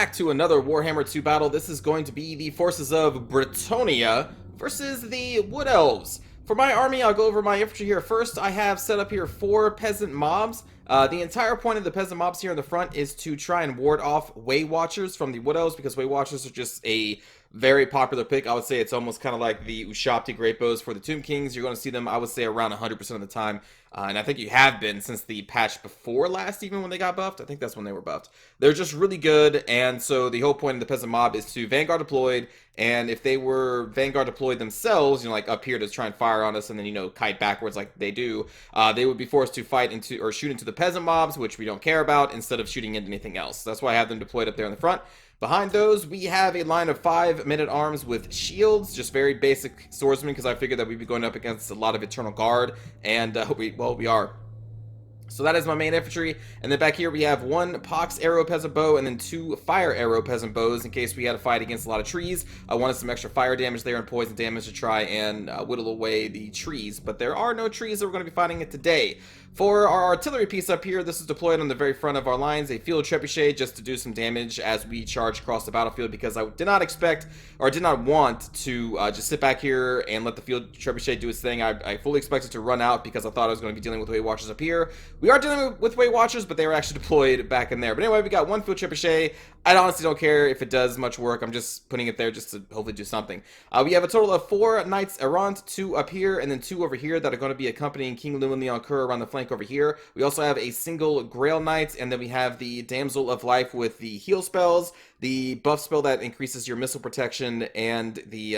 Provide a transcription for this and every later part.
back to another Warhammer 2 battle. This is going to be the forces of Bretonia versus the Wood Elves. For my army, I'll go over my infantry here first. I have set up here 4 peasant mobs. The entire point of the peasant mobs here in the front is to try and ward off Way Watchers from the Wood Elves, because Way Watchers are just a very popular pick. I would say it's almost kind of like the Ushabti Great Bows for the Tomb Kings. You're going to see them, I would say, around 100% of the time. And I think you have been since the patch before last, even when they got buffed. I think that's when they were buffed. They're just really good, and so the whole point of the peasant mob is to Vanguard deployed, and if they were Vanguard deployed themselves, you know, like up here to try and fire on us and then, you know, kite backwards like they do, they would be forced to fight into, or shoot into the peasant mobs, which we don't care about, instead of shooting into anything else. That's why I have them deployed up there in the front. Behind those, we have a line of 5 men-at-arms with shields, just very basic swordsmen, because I figured that we'd be going up against a lot of Eternal Guard, and we are. So that is my main infantry, and then back here we have 1 Pox Arrow Peasant Bow and then 2 Fire Arrow Peasant Bows in case we had to fight against a lot of trees. I wanted some extra fire damage there and poison damage to try and whittle away the trees, but there are no trees that we're going to be fighting it today. For our artillery piece up here, this is deployed on the very front of our lines, a field trebuchet just to do some damage as we charge across the battlefield, because I did not expect, or did not want to just sit back here and let the field trebuchet do its thing. I fully expected to run out because I thought I was going to be dealing with Way Watchers up here. We are dealing with Way Watchers, but they were actually deployed back in there. But anyway, we got 1 field trebuchet. I honestly don't care if it does much work. I'm just putting it there just to hopefully do something. We have a total of 4 Knights Errant, 2 up here, and then 2 over here that are going to be accompanying King Llewellyn the Conqueror around the flank over here. We also have a single Grail Knight, and then we have the Damsel of Life with the heal spells, the buff spell that increases your missile protection, and the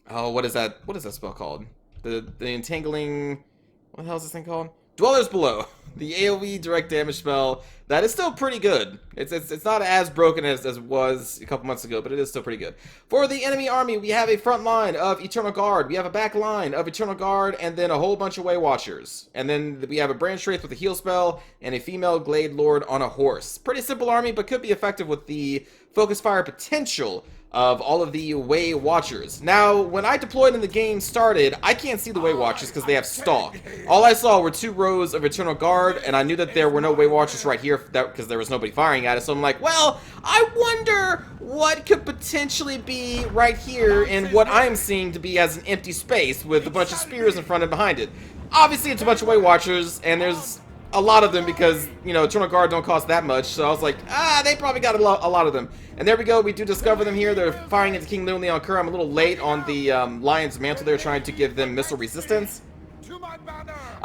what is that spell called? The entangling, what the hell is this thing called? Dwellers Below, the AoE direct damage spell that is still pretty good. It's not as broken as it was a couple months ago, but it is still pretty good. For the enemy army, we have a front line of Eternal Guard, we have a back line of Eternal Guard, and then a whole bunch of Way Watchers. And then we have a Branch Wraith with a heal spell, and a female Glade Lord on a horse. Pretty simple army, but could be effective with the focus fire potential of all of the Way Watchers. Now, when I deployed and the game started, I can't see the Way Watchers because they have stalk. All I saw were 2 rows of Eternal Guard, and I knew that there were no Way Watchers right here because there was nobody firing at it. So I'm like, well, I wonder what could potentially be right here in what I'm seeing to be as an empty space with a bunch of spears in front and behind it. Obviously, it's a bunch of Way Watchers, and there's a lot of them because, you know, Eternal Guard don't cost that much, so I was like, they probably got a lot of them. And there we go, we do discover them here. They're firing into King Llewellyn the Conqueror. I'm a little late on the Lion's Mantle there, trying to give them missile resistance.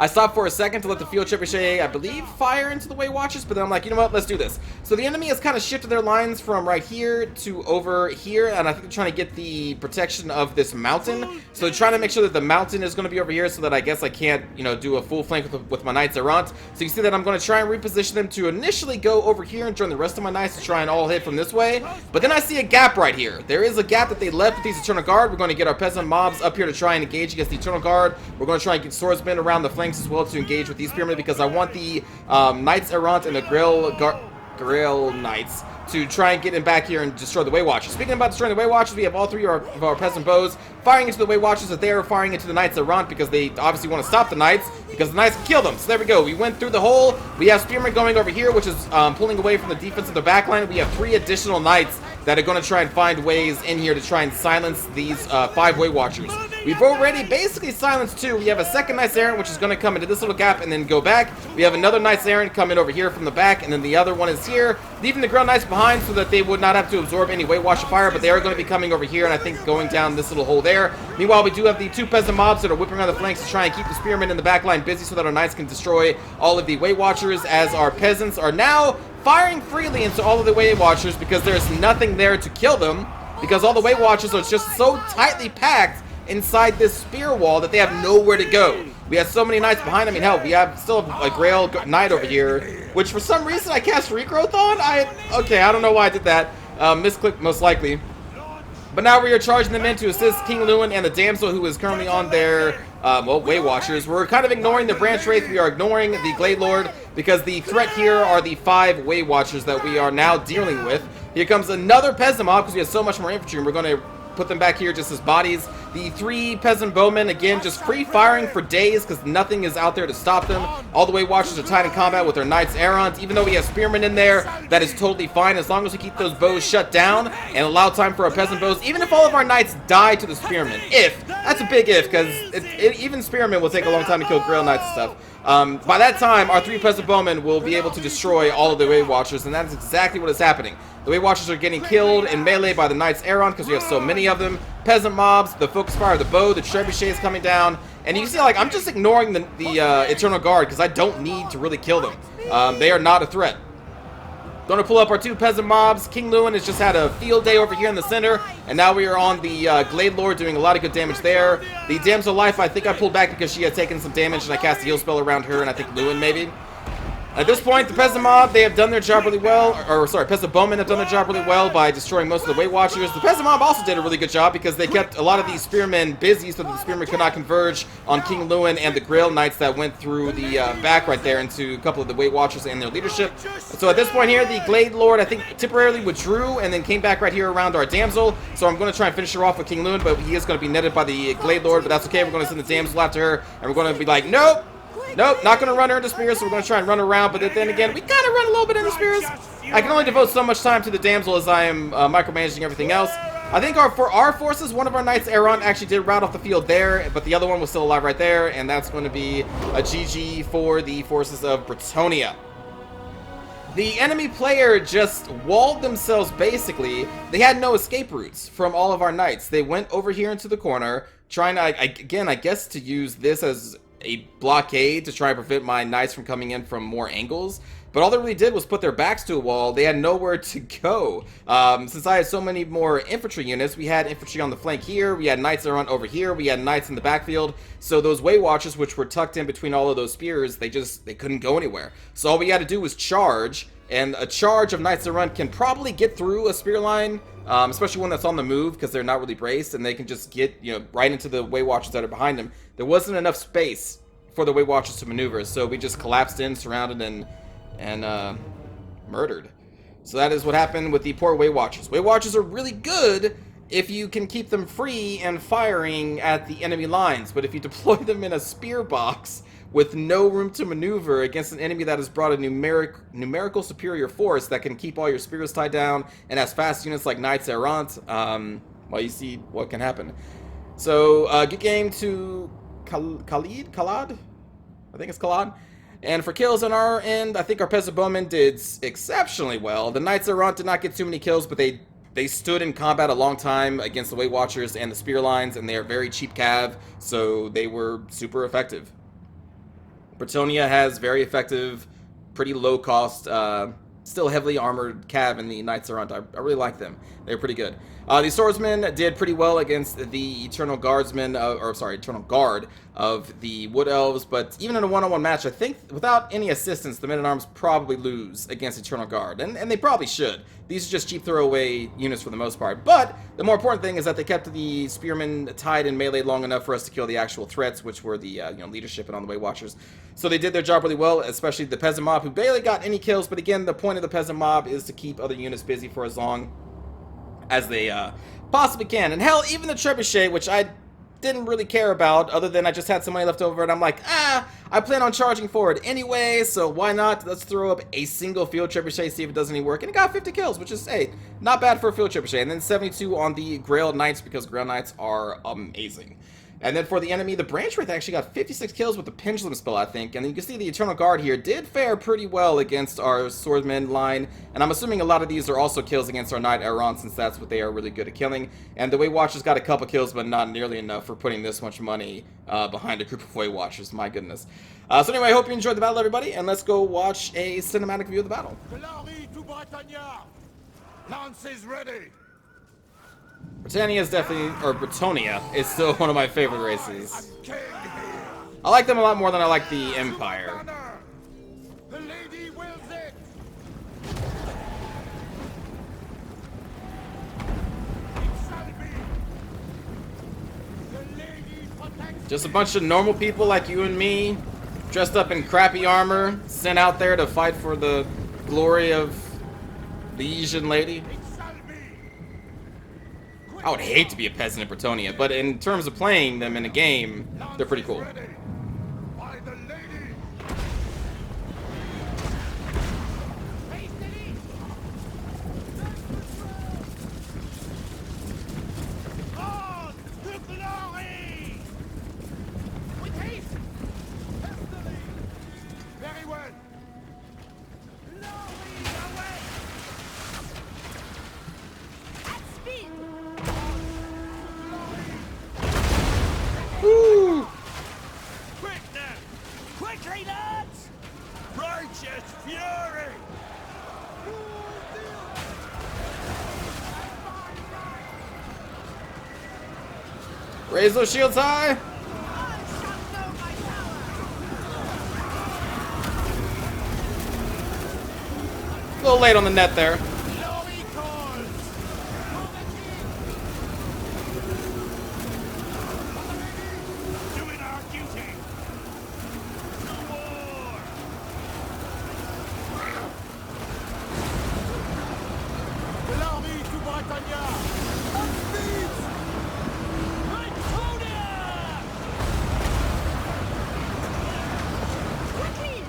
I stopped for a second to let the field trebuchet, I believe, fire into the Way Watchers, but then I'm like, you know what, let's do this. So the enemy has kind of shifted their lines from right here to over here, and I think they're trying to get the protection of this mountain. So they're trying to make sure that the mountain is going to be over here so that I guess I can't, you know, do a full flank with my Knights Errant. So you see that I'm going to try and reposition them to initially go over here and join the rest of my Knights to try and all hit from this way. But then I see a gap right here. There is a gap that they left with these Eternal Guard. We're going to get our peasant mobs up here to try and engage against the Eternal Guard. We're going to try and get swordsmen around the flanks as well to engage with these pyramid, because I want the Knights Errant and the Grail Knights to try and get in back here and destroy the Way Watchers. Speaking about destroying the Way Watchers, we have all 3 of our peasant bows firing into the Way Watchers, that they are firing into the Knights Errant because they obviously want to stop the Knights, because the Knights can kill them. So there we go. We went through the hole. We have spearmen going over here, which is pulling away from the defense of the backline. We have 3 additional Knights that are going to try and find ways in here to try and silence these 5 Way Watchers. We've already basically silenced 2. We have a second Knights Errant, which is going to come into this little gap and then go back. We have another Knights Errant coming over here from the back, and then the other one is here, leaving the Grail Knights behind so that they would not have to absorb any Way Watcher fire, but they are going to be coming over here, and I think going down this little hole there. Meanwhile, we do have the 2 peasant mobs that are whipping around the flanks to try and keep the spearmen in the back line busy so that our Knights can destroy all of the Way Watchers, as our peasants are now firing freely into all of the Way Watchers because there's nothing there to kill them, because all the Way Watchers are just so tightly packed inside this spear wall that they have nowhere to go. We have so many Knights behind. I mean, hell, we still have a Grail Knight over here, which for some reason I cast Regrowth on. Okay, I don't know why I did that. Misclick most likely. But now we are charging them in to assist King Llewellyn and the Damsel, who is currently on their Way Watchers. We're kind of ignoring the Branch Wraith. We are ignoring the Glade Lord because the threat here are the 5 Way Watchers that we are now dealing with. Here comes another peasant mob because we have so much more infantry, and we're going to put them back here just as bodies. The 3 peasant bowmen, again, just free firing for days because nothing is out there to stop them. All the Weight Watchers are tied in combat with their knights errant. Even though we have spearmen in there, that is totally fine as long as we keep those bows shut down and allow time for our peasant bows. Even if all of our knights die to the spearmen, that's a big if, because even spearmen will take a long time to kill grail knights and stuff. By that time, our 3 peasant bowmen will be able to destroy all of the Weight Watchers, and that is exactly what is happening. The Weight Watchers are getting killed in melee by the Knights Errant because we have so many of them. Peasant mobs, the focus fire of the bow, the trebuchet is coming down, and you can see, like, I'm just ignoring the Eternal Guard because I don't need to really kill them. They are not a threat. Going to pull up our 2 peasant mobs. King Lewin has just had a field day over here in the center, and now we are on the Glade Lord doing a lot of good damage there. The Damsel Life, I think I pulled back because she had taken some damage, and I cast a heal spell around her, and I think Lewin maybe. At this point, the peasant mob, they have done their job really well, peasant bowmen have done their job really well by destroying most of the Weight Watchers. The peasant mob also did a really good job because they kept a lot of these spearmen busy so that the spearmen could not converge on King Lewin and the Grail Knights that went through the back right there into a couple of the Weight Watchers and their leadership. So at this point here, the Glade Lord, I think, temporarily withdrew and then came back right here around our Damsel. So I'm going to try and finish her off with King Lewin, but he is going to be netted by the Glade Lord, but that's okay. We're going to send the Damsel after her, and we're going to be like, nope! Nope, not going to run her into spears, so we're going to try and run around, but then again, we kind of run a little bit into spears. I can only devote so much time to the Damsel as I am micromanaging everything else. I think for our forces, one of our Knights Errant actually did rout off the field there, but the other one was still alive right there, and that's going to be a GG for the forces of Bretonnia. The enemy player just walled themselves, basically. They had no escape routes from all of our knights. They went over here into the corner, trying to, again, I guess to use this as a blockade to try and prevent my knights from coming in from more angles, but all they really did was put their backs to a wall. They had nowhere to go. Since I had so many more infantry units, we had infantry on the flank here, we had knights around over here, we had knights in the backfield, so those Weight Watchers, which were tucked in between all of those spears, they couldn't go anywhere. So all we had to do was charge, and a charge of Knights Errant can probably get through a spear line, especially one that's on the move because they're not really braced, and they can just get, right into the Weight Watchers that are behind them. There wasn't enough space for the Weight Watchers to maneuver, so we just collapsed in, surrounded, and murdered. So that is what happened with the poor Weight Watchers. Weight Watchers are really good if you can keep them free and firing at the enemy lines, but if you deploy them in a spear box with no room to maneuver against an enemy that has brought a numerical superior force that can keep all your spears tied down and has fast units like Knights Errant, well, you see what can happen. So, good game to Khalid? I think it's Khalid. And for kills on our end, I think our peasant bowmen did exceptionally well. The Knights Errant did not get too many kills, but they stood in combat a long time against the Weight Watchers and the spear lines, and they are very cheap cav, so they were super effective. Bretonnia has very effective, pretty low cost, still heavily armored cav in the Knights Errant. I really like them. They're pretty good. The swordsmen did pretty well against the Eternal Guardsmen, Eternal Guard of the Wood Elves, but even in a one-on-one match, I think without any assistance, the men-at-arms probably lose against Eternal Guard, and they probably should. These are just cheap throwaway units for the most part, but the more important thing is that they kept the spearmen tied in melee long enough for us to kill the actual threats, which were the leadership and on the Weight Watchers. So they did their job really well, especially the peasant mob, who barely got any kills, but again, the point of the peasant mob is to keep other units busy for as long as they possibly can. And hell, even the trebuchet, which I didn't really care about, other than I just had some money left over, and I'm like, I plan on charging forward anyway, so why not? Let's throw up a single field trebuchet, see if it does any work. And it got 50 kills, which is, hey, not bad for a field trebuchet. And then 72 on the Grail Knights, because Grail Knights are amazing. And then for the enemy, the Branch Wraith actually got 56 kills with the Pendulum spell, I think. And you can see the Eternal Guard here did fare pretty well against our Swordsman line. And I'm assuming a lot of these are also kills against our Knight Errant, since that's what they are really good at killing. And the Weight Watchers got a couple kills, but not nearly enough for putting this much money behind a group of Weight Watchers. My goodness. So anyway, I hope you enjoyed the battle, everybody. And let's go watch a cinematic view of the battle. Glory to Britannia! Lances ready! Britannia is definitely, or Bretonnia is still one of my favorite races. I like them a lot more than I like the Empire. The lady wills it. Just a bunch of normal people like you and me, dressed up in crappy armor, sent out there to fight for the glory of the Liege lady. I would hate to be a peasant in Bretonia, but in terms of playing them in a game, they're pretty cool. Ready. By the lady. Hastily. On to glory. With haste. Hastily. Very well. Glory away. At speed! Woo! Quick now! Quickly, lads! Righteous fury! Raise those shields high! I shall know my power! A little late on the net there. Glory calls! Doing our duty! To war! Glory to Britannia! On speed! Quickly!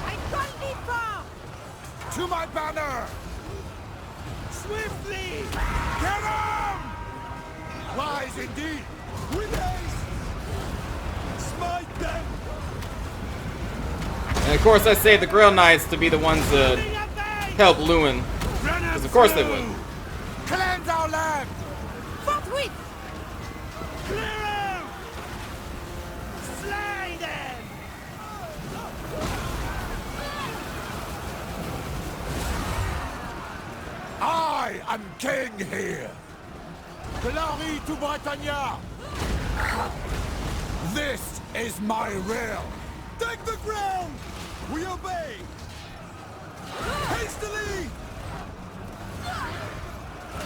I can't be far! To my banner! Swiftly! Get him! Rise indeed! With haste! Smite them! And of course I saved the Grail Knights to be the ones to help Lewin. Because of course they would. Cleanse our land! Forthwith! Clear out! Slay them! I am king here! Glory to Britannia! This is my realm! Take the ground! We obey! Hastily!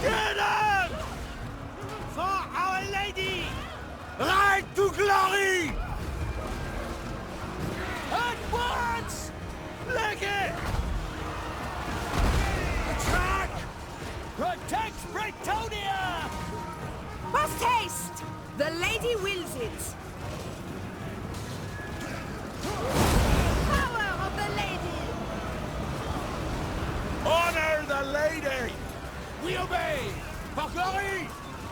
Get him! For Our Lady! Ride to glory! At once! Liege! Attack! Protect Bretonia! Post haste! The lady wills it! Power of the lady! Honor the lady! We obey! For glory!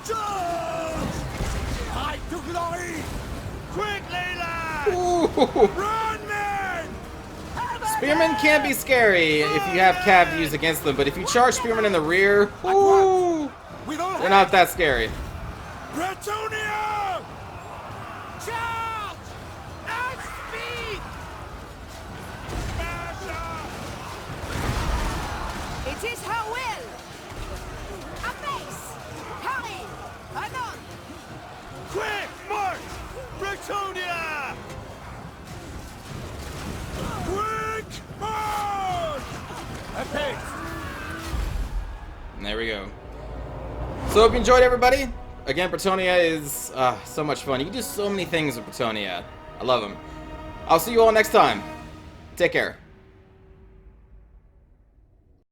Charge! Ride to glory! Quickly, lads! Ooh. Run, men! Spearmen can be scary if you have cav to use against them, but if you charge Spearmen in the rear, ooh, With all they're not that scary. Bretonia! Charge! At speed! Smash up! It is her will! Apace! Hurry! Anon! Quick, march! Bretonia! Quick, march! Apace! And there we go. So hope you enjoyed, everybody. Again, Bretonia is so much fun. You can do so many things with Bretonia. I love them. I'll see you all next time. Take care.